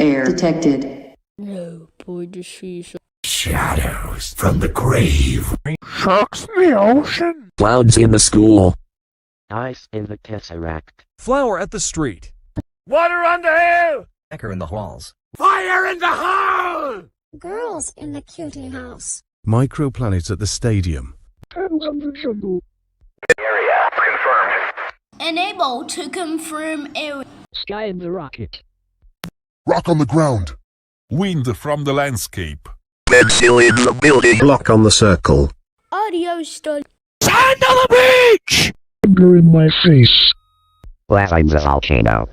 Air detected. No, boy, to see some Shadows from the grave. Sharks in the ocean. Clouds in the school. Ice in the tesseract. Flower at the street. Water on the hill. Hacker in the halls. Fire in the hole. Girls in the cutie house. Microplanets at the stadium. Turtles in the jungle. Area confirmed. Unable to confirm area. Sky in the rocket. Rock on the ground. Wind from the landscape. Pencil in the building. Block on the circle. Audio study. Sand on the beach. Finger in my face. Lava in the volcano.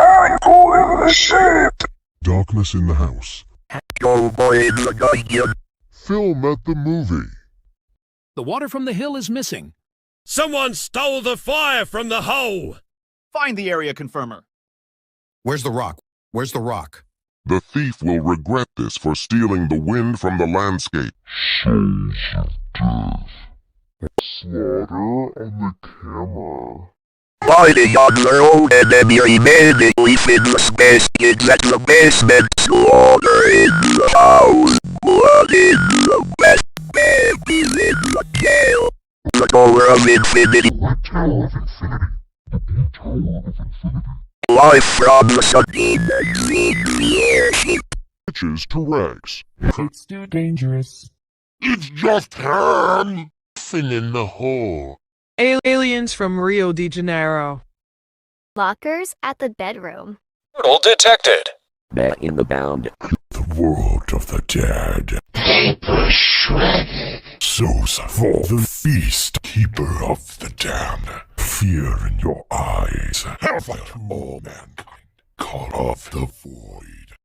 I'm going the ship. Darkness in the house. Go boy in the dungeon. Film at the movie. The water from the hill is missing. Someone stole the fire from the hole. Find the area confirmer. Where's the rock? Where's the rock? The thief will regret this for stealing the wind from the landscape. Souls of death. Slaughter on the camera. Fighting on their own enemy remaining within the space at the basement. Slaughter in the house. Blood in the west. Baby in the tail. The door of infinity. The Tower of Infinity. The Blue Tower of Infinity. Life from the sun. The airship. Pitches to rags. It's too dangerous. It's just him. Thing in the hole. Aliens from Rio de Janeiro. Lockers at the bedroom. Portal detected. Back in the bound. The world of the dead. Paper shredded. Souls for the feast. Keeper of the damned. Fear in your eyes. Hellfire to all mankind. Call of the void.